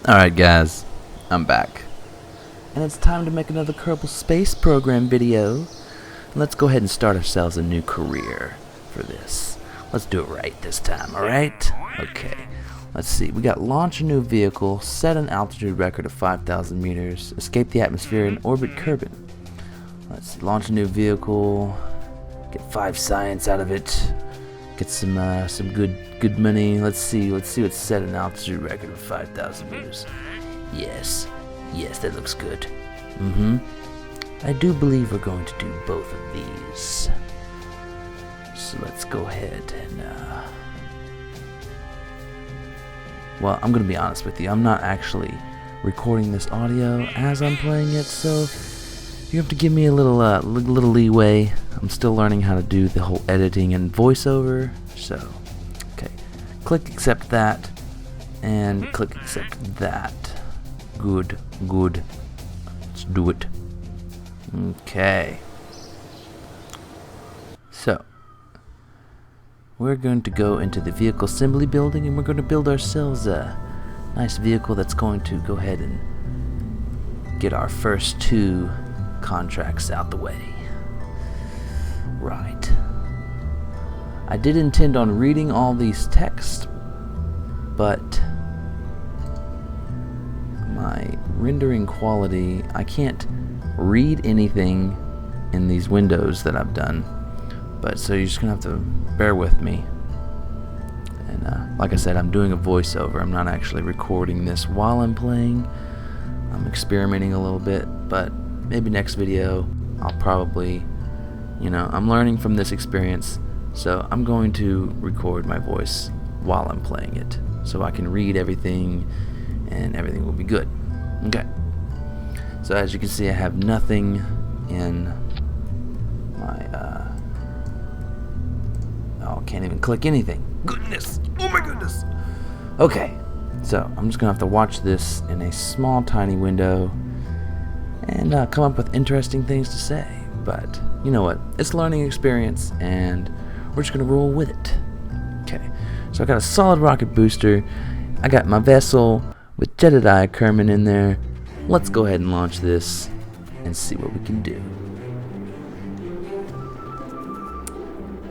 Alright guys, I'm back. And it's time to make another Kerbal Space Program video. Let's go ahead and start ourselves a new career for this. Let's do it right this time, alright? Okay, let's see. We got launch a new vehicle, set an altitude record of 5,000 meters, escape the atmosphere, and orbit Kerbin. Let's see, launch a new vehicle, get 5 science out of it, get some good money. Let's see what's set an altitude record of 5,000 meters. Yes, that looks good. I do believe we're going to do both of these. So let's go ahead and well, I'm gonna be honest with you. I'm not actually recording this audio as I'm playing it, so you have to give me a little leeway. I'm still learning how to do the whole editing and voiceover. So, okay, click accept that, and click accept that. Good. Let's do it. Okay. So, we're going to go into the vehicle assembly building, and we're going to build ourselves a nice vehicle that's going to go ahead and get our first 2 contracts out the way. Right. I did intend on reading all these texts, but my rendering quality, I can't read anything in these windows that I've done, but so you're just gonna have to bear with me. And like I said, I'm doing a voiceover. I'm not actually recording this while I'm playing. I'm experimenting a little bit, but maybe next video I'll probably, I'm learning from this experience, so I'm going to record my voice while I'm playing it so I can read everything and everything will be good. Okay, so as you can see, I have nothing in my oh, can't even click anything. Goodness, oh my goodness. Okay, so I'm just gonna have to watch this in a small tiny window and come up with interesting things to say. But you know what, it's a learning experience and we're just gonna roll with it. Okay, so I got a solid rocket booster, I got my vessel with Jedediah Kerman in there. Let's go ahead and launch this and see what we can do.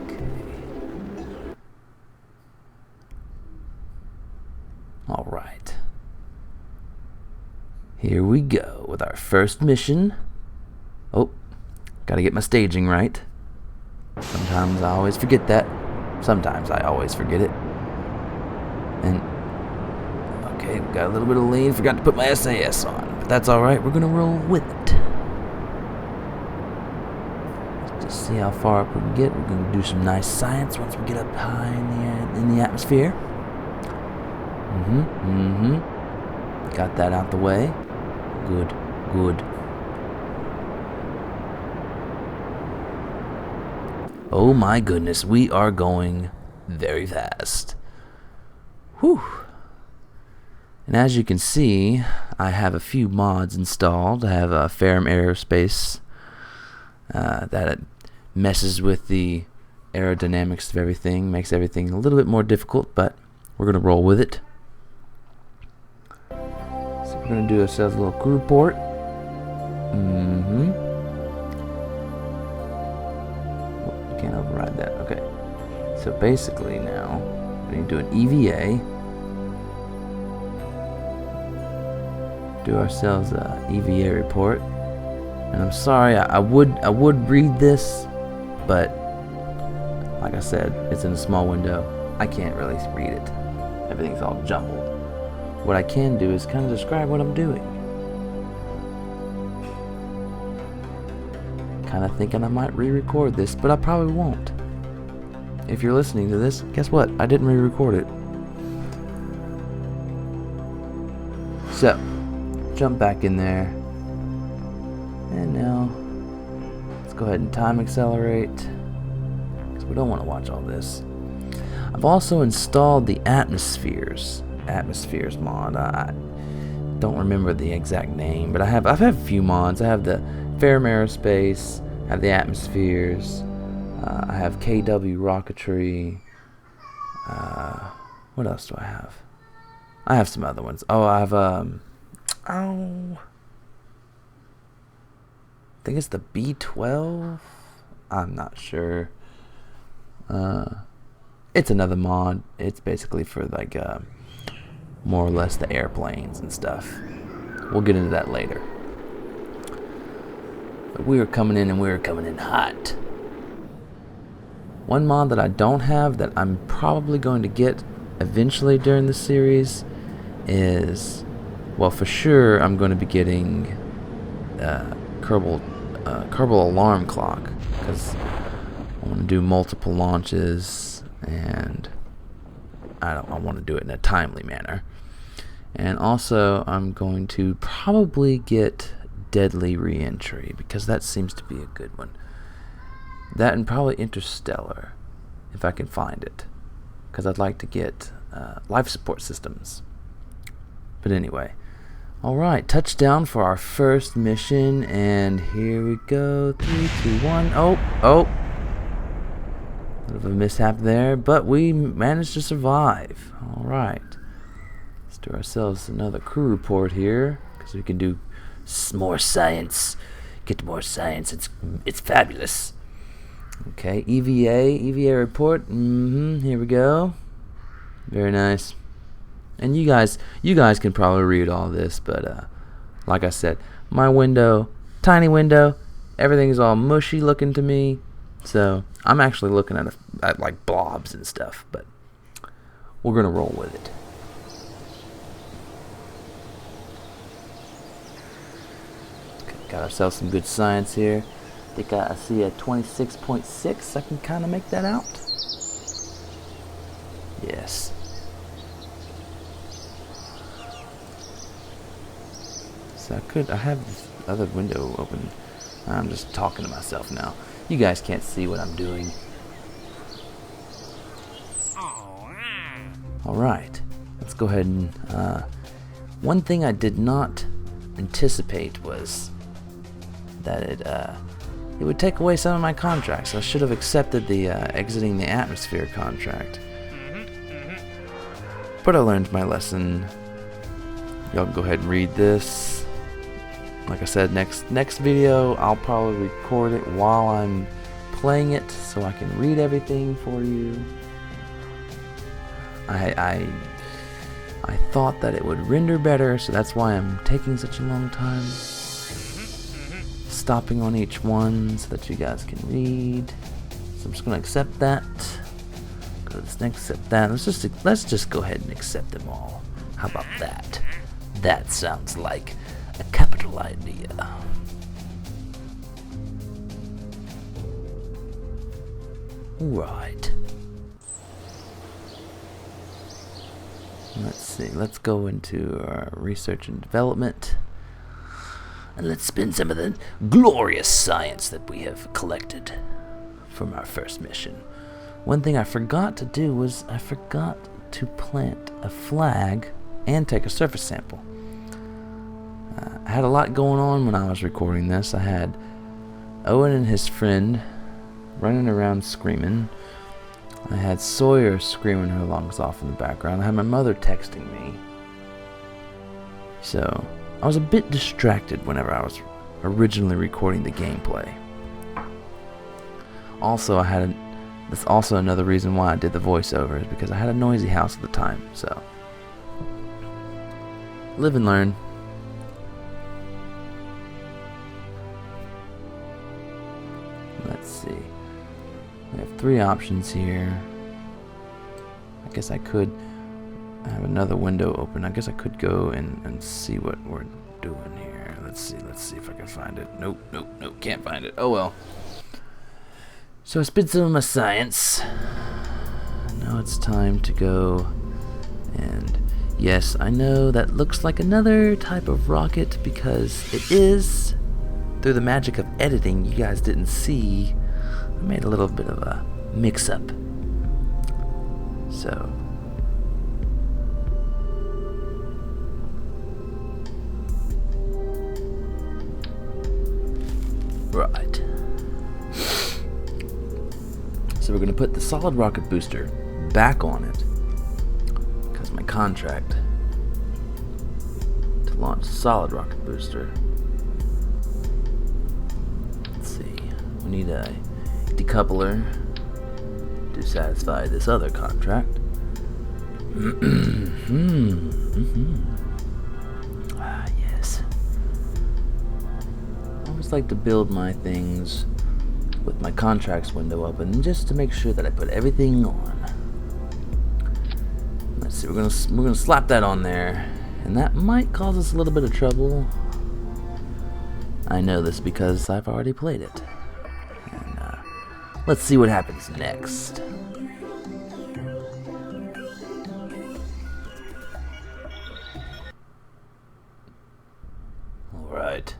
Okay. Alright, here we go with our first mission. Oh, gotta get my staging right. Sometimes I always forget that. Sometimes I always forget it. And okay, we got a little bit of lean. Forgot to put my SAS on, but that's alright. We're gonna roll with it. Let's just see how far up we can get. We're gonna do some nice science once we get up high in the atmosphere. Got that out the way. Good. Oh my goodness, we are going very fast. Whew. And as you can see, I have a few mods installed. I have a Ferrum Aerospace that messes with the aerodynamics of everything, makes everything a little bit more difficult, but we're going to roll with it. So we're going to do ourselves a little crew report. Can't override that. Okay. So basically now we need to do an EVA. Do ourselves a EVA report. And I'm sorry, I would read this, but like I said, it's in a small window. I can't really read it. Everything's all jumbled. What I can do is kind of describe what I'm doing. Kind of thinking I might re-record this, but I probably won't. If you're listening to this, guess what? I didn't re-record it. So, jump back in there. And now, let's go ahead and time accelerate, because we don't want to watch all this. I've also installed the Atmospheres mod. I don't remember the exact name, but I've had a few mods. I have the Ferrum Aerospace, I have the Atmospheres, I have KW Rocketry, what else do I have? I have some other ones. Oh, I have I think it's the B12. I'm not sure. It's another mod. It's basically for like more or less the airplanes and stuff. We'll get into that later. But we were coming in, and we were coming in hot. One mod that I don't have that I'm probably going to get eventually during the series is, well, for sure I'm going to be getting Kerbal Alarm Clock, because I want to do multiple launches, and I want to do it in a timely manner. And also I'm going to probably get Deadly Reentry, because that seems to be a good one. That and probably Interstellar, if I can find it, because I'd like to get life support systems. But anyway, alright, touchdown for our first mission, and here we go. 3, 2, 1. Oh! Bit of a mishap there, but we managed to survive. Alright. Let's do ourselves another crew report here, because we can do more science. Get more science. It's fabulous. Okay, EVA report. Here we go. Very nice. And you guys can probably read all this, but like I said, my window, tiny window, everything's all mushy looking to me. So I'm actually looking at like blobs and stuff, but we're gonna roll with it. Got ourselves some good science here. I think I see a 26.6. I can kind of make that out. Yes. So I have this other window open. I'm just talking to myself now. You guys can't see what I'm doing. Alright, let's go ahead and one thing I did not anticipate was that it would take away some of my contracts. I should have accepted the exiting the atmosphere contract. But I learned my lesson. Y'all can go ahead and read this. Like I said, next video I'll probably record it while I'm playing it so I can read everything for you. I thought that it would render better, so that's why I'm taking such a long time. Stopping on each one so that you guys can read. So I'm just gonna accept that. Go to this next, accept that. Let's just go ahead and accept them all. How about that? That sounds like a capital idea. Right. Let's see. Let's go into our research and development. And let's spin some of the glorious science that we have collected from our first mission. One thing I forgot to do was I forgot to plant a flag and take a surface sample. I had a lot going on when I was recording this. I had Owen and his friend running around screaming. I had Sawyer screaming her lungs off in the background. I had my mother texting me. So I was a bit distracted whenever I was originally recording the gameplay. Also, that's also another reason why I did the voiceover, is because I had a noisy house at the time. So live and learn. Let's see. We have 3 options here. I guess I could have another window open. I guess I could go and see what we're doing here. Let's see if I can find it. Nope, can't find it. Oh well. So I spit some of my science. Now it's time to go, and yes, I know that looks like another type of rocket because it is. Through the magic of editing, you guys didn't see. I made a little bit of a mix-up. So right. So we're going to put the solid rocket booster back on it because my contract launch solid rocket booster. Let's see. We need a decoupler to satisfy this other contract. Ah, yes. I always like to build my things with my contracts window open, just to make sure that I put everything on. Let's see, we're gonna slap that on there, and that might cause us a little bit of trouble. I know this because I've already played it. And let's see what happens next. All right.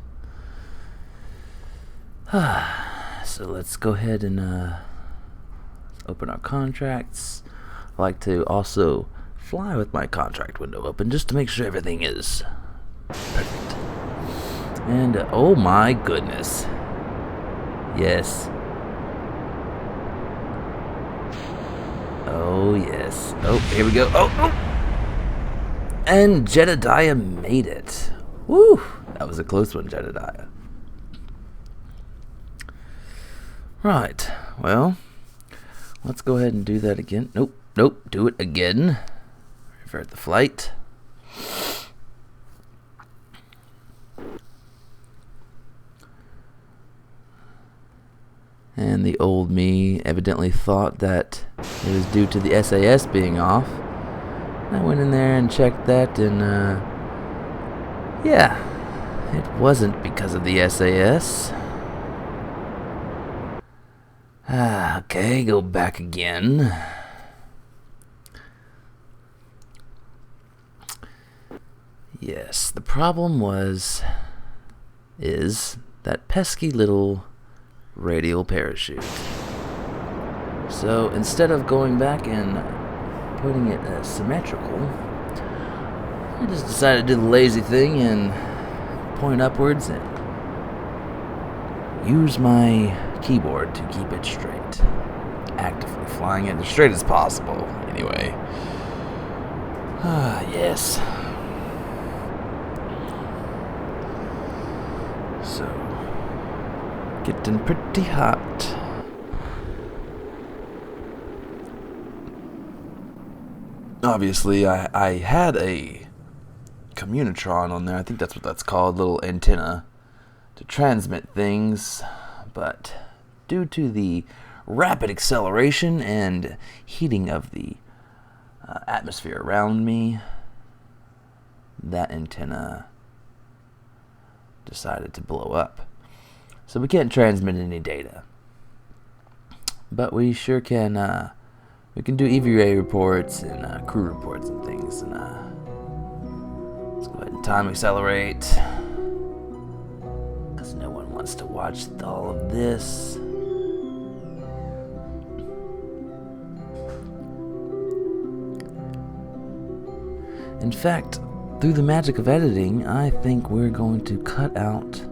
So let's go ahead and open our contracts. I like to also fly with my contract window open just to make sure everything is perfect. And oh my goodness. Yes. Oh yes. Oh, here we go. Oh. And Jedediah made it. Woo! That was a close one, Jedediah. Right, well, let's go ahead and do that again. Nope, do it again. Revert the flight. And the old me evidently thought that it was due to the SAS being off. I went in there and checked that, and yeah, it wasn't because of the SAS. Okay, go back again. Yes, the problem is that pesky little radial parachute. So instead of going back and putting it symmetrical, I just decided to do the lazy thing and point upwards and use my keyboard to keep it straight. Actively flying it as straight as possible, anyway. Yes. So, getting pretty hot. Obviously, I had a Communitron on there. I think that's what that's called, little antenna to transmit things, but due to the rapid acceleration and heating of the atmosphere around me, that antenna decided to blow up. So we can't transmit any data, but we sure can. We can do EVA reports and crew reports and things. And let's go ahead and time accelerate, because no one wants to watch all of this. In fact, through the magic of editing, I think we're going to cut out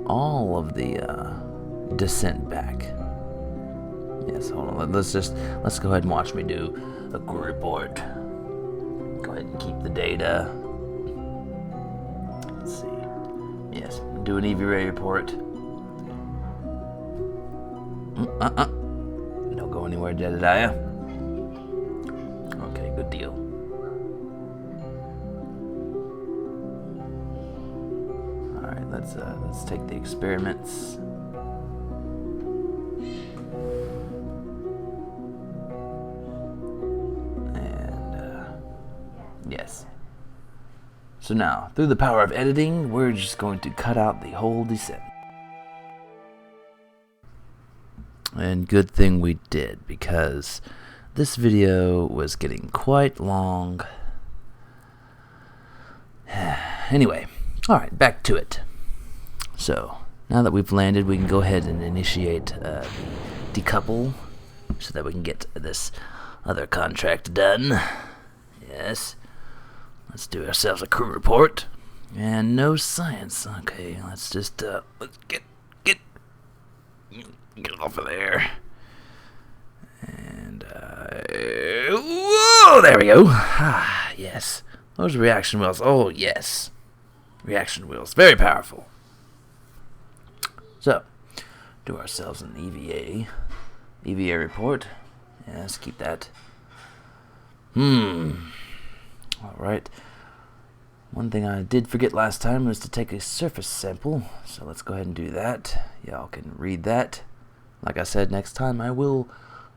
all of the descent back. Yes, hold on. Let's go ahead and watch me do a crew report. Go ahead and keep the data. Let's see. Yes, do an EVA report. Don't go anywhere, Jedediah. Okay, good deal. Alright, let's take the experiments. Yes. So now, through the power of editing, we're just going to cut out the whole descent. And good thing we did, because this video was getting quite long. Anyway, alright, back to it. So, now that we've landed, we can go ahead and initiate the decouple, so that we can get this other contract done. Yes. Let's do ourselves a crew report. And no science. Okay, let's just let's get off of there. And whoa, there we go. Ah, yes. Those reaction wheels. Oh, yes. Reaction wheels. Very powerful. So, do ourselves an EVA report. Yes, keep that. Alright. One thing I did forget last time was to take a surface sample, so let's go ahead and do that. Y'all can read that. Like I said, next time I will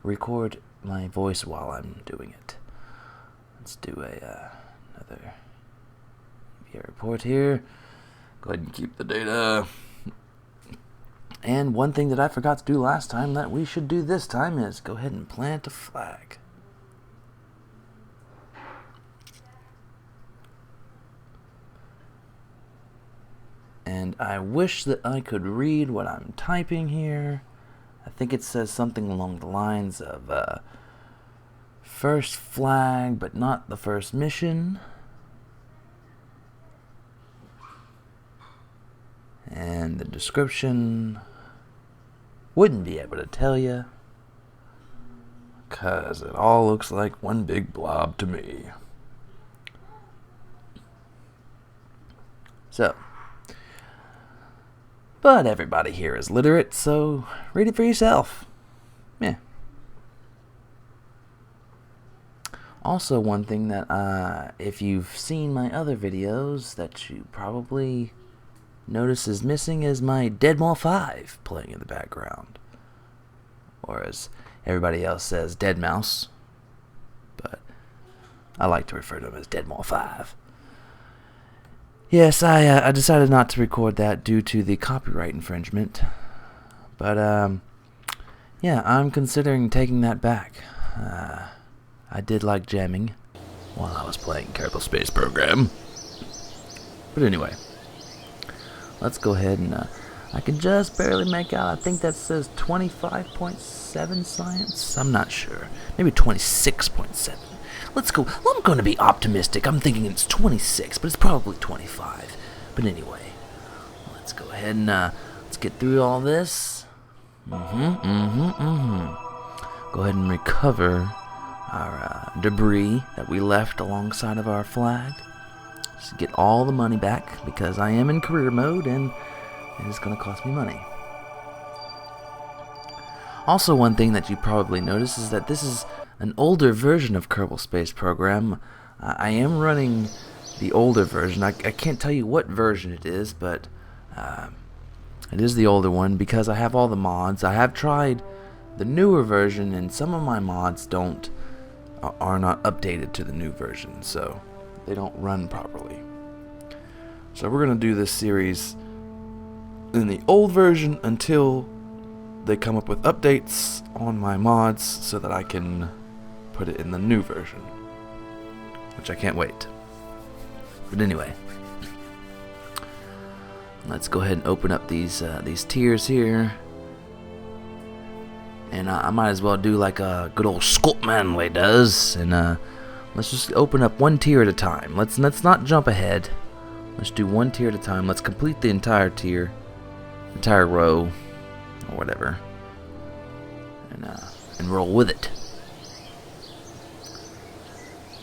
record my voice while I'm doing it. Let's do another report here. Go ahead and keep the data. And one thing that I forgot to do last time that we should do this time is go ahead and plant a flag. And I wish that I could read what I'm typing here. I think it says something along the lines of first flag, but not the first mission. And the description wouldn't be able to tell you, because it all looks like one big blob to me. So, but everybody here is literate, so read it for yourself. Yeah. Also, one thing that, if you've seen my other videos, that you probably notice is missing is my Dead Mall 5 playing in the background. Or as everybody else says, Dead Mouse. But I like to refer to him as Dead Mall 5. Yes, I decided not to record that due to the copyright infringement. But, yeah, I'm considering taking that back. I did like jamming while I was playing Kerbal Space Program. But anyway, let's go ahead and, I can just barely make out, I think that says 25.7 science? I'm not sure. Maybe 26.7. Let's go. Well, I'm going to be optimistic. I'm thinking it's 26, but it's probably 25. But anyway, let's go ahead and let's get through all this. Go ahead and recover our debris that we left alongside of our flag. Just get all the money back because I am in career mode and it is going to cost me money. Also, one thing that you probably noticed is that this is an older version of Kerbal Space Program. I am running the older version. I can't tell you what version it is, but it is the older one because I have all the mods. I have tried the newer version, and some of my mods are not updated to the new version, so they don't run properly. So we're going to do this series in the old version until they come up with updates on my mods so that I can put it in the new version, which I can't wait. But anyway, let's go ahead and open up these tiers here, and I might as well do like a good old Scott Manley does, and let's just open up one tier at a time. Let's not jump ahead. Let's do one tier at a time. Let's complete the entire tier, entire row, or whatever, and roll with it.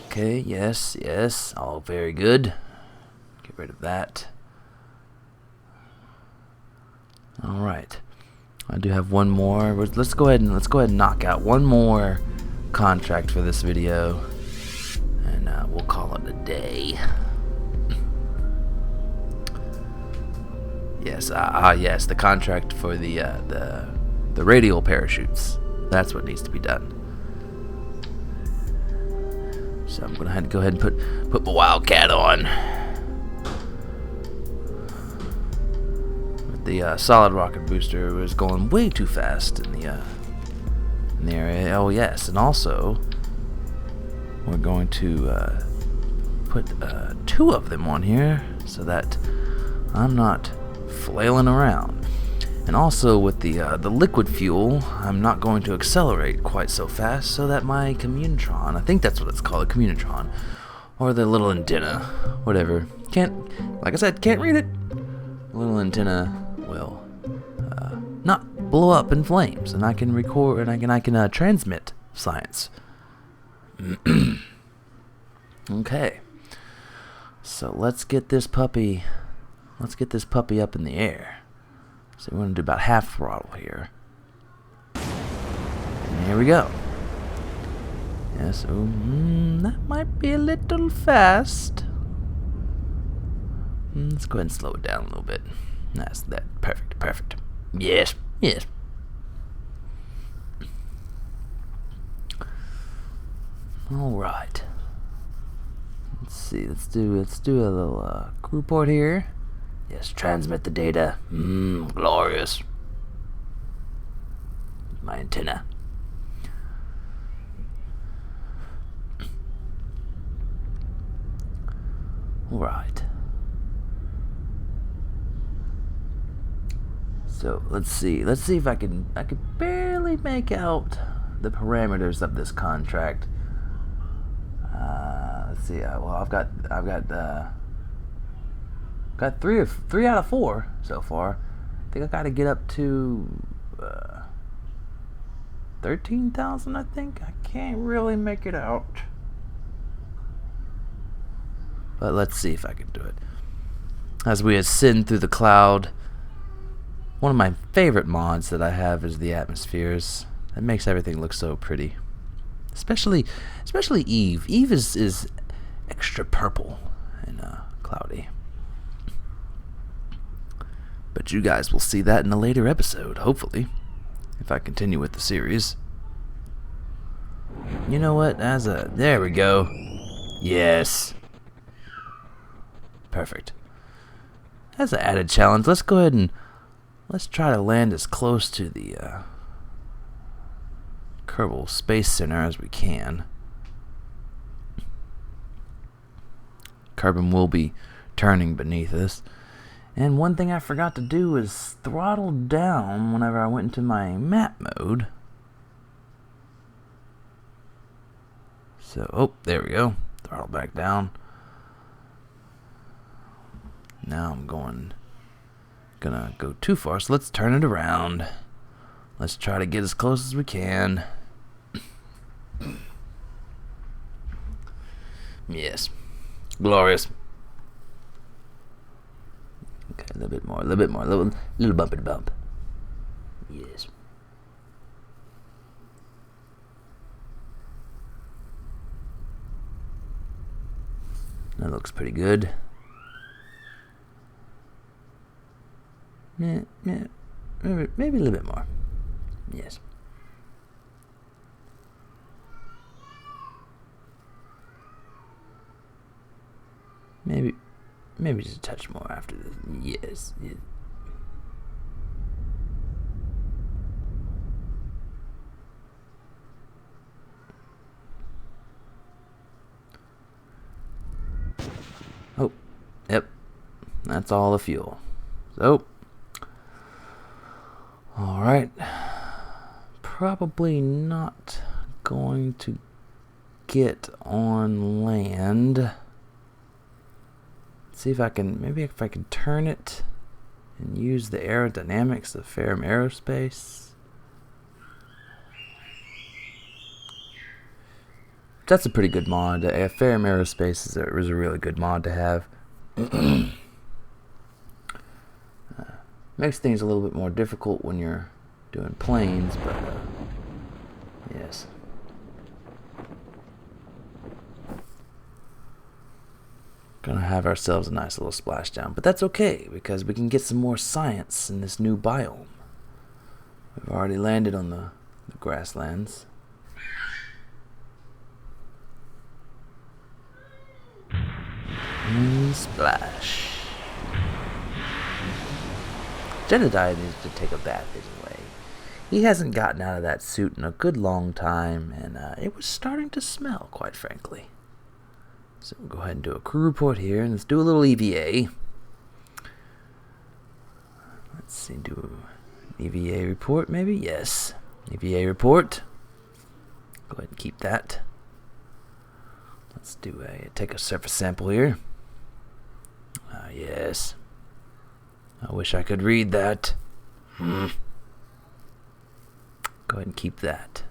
Okay, yes, all very good. Get rid of that. Alright. I do have one more. Let's go ahead and knock out one more contract for this video. And we'll call it a day. Yes, yes, the contract for the radial parachutes. That's what needs to be done. So I'm gonna go ahead and put my Wildcat on. But the solid rocket booster was going way too fast in the area. Oh yes, and also we're going to put 2 of them on here so that I'm not flailing around. And also with the liquid fuel, I'm not going to accelerate quite so fast so that my Communitron, I think that's what it's called, a Communitron, or the little antenna, whatever, like I said, can't read it. The little antenna will not blow up in flames, and I can record, and I can transmit science. Okay. So let's get this puppy up in the air. So we're gonna do about half throttle here. And here we go. Yes, that might be a little fast. Let's go ahead and slow it down a little bit. That's that. Perfect, perfect. Yes, yes. All right. Let's see. Let's do a little crew report here. Yes, transmit the data. Glorious. My antenna. All right. So let's see. Let's see if I can barely make out the parameters of this contract. Let's see. Well, I've got three out of 4 so far. I think I got to get up to 13,000. I think I can't really make it out, but let's see if I can do it. As we ascend through the cloud, one of my favorite mods that I have is the atmospheres. That makes everything look so pretty. Especially Eve. Eve is extra purple and cloudy. But you guys will see that in a later episode, hopefully, if I continue with the series. You know what? There we go. Yes. Perfect. As an added challenge, let's go ahead and let's try to land as close to the Kerbal Space Center as we can. Kerbin will be turning beneath us. And one thing I forgot to do is throttle down whenever I went into my map mode. So, oh, there we go. Throttle back down. Now I'm gonna go too far, so let's turn it around. Let's try to get as close as we can. Yes. Glorious. Okay, a little bit more, little bumpy bump. Yes. That looks pretty good. Yeah, maybe a little bit more. Yes. Maybe just a touch more after this. Yes. Yes. Oh, yep. That's all the fuel. So, alright. Probably not going to get on land. See if I can, maybe if I can turn it and use the aerodynamics of Ferrum Aerospace. That's a pretty good mod. Ferrum Aerospace is a really good mod to have. Makes things a little bit more difficult when you're doing planes, but yes. Gonna have ourselves a nice little splashdown, but that's okay because we can get some more science in this new biome. We've already landed on the grasslands. Splash. Jedediah needs to take a bath anyway. He hasn't gotten out of that suit in a good long time, and it was starting to smell, quite frankly. So we'll go ahead and do a crew report here, and let's do a little EVA. Let's see, do an EVA report maybe? Yes. EVA report. Go ahead and keep that. Let's do take a surface sample here. Yes. I wish I could read that. Go ahead and keep that.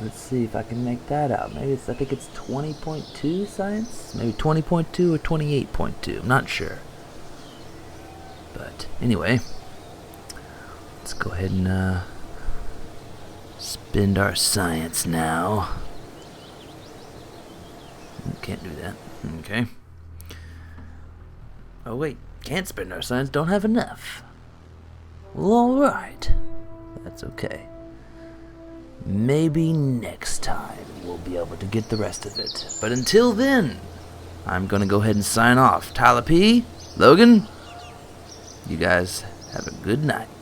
Let's see if I can make that out. Maybe I think it's 20.2 science? Maybe 20.2 or 28.2. I'm not sure. But anyway, let's go ahead and spend our science now. Can't do that. Okay. Oh wait, can't spend our science, don't have enough. Well, alright. That's okay. Maybe next time we'll be able to get the rest of it. But until then, I'm gonna go ahead and sign off. Tyler P, Logan, you guys have a good night.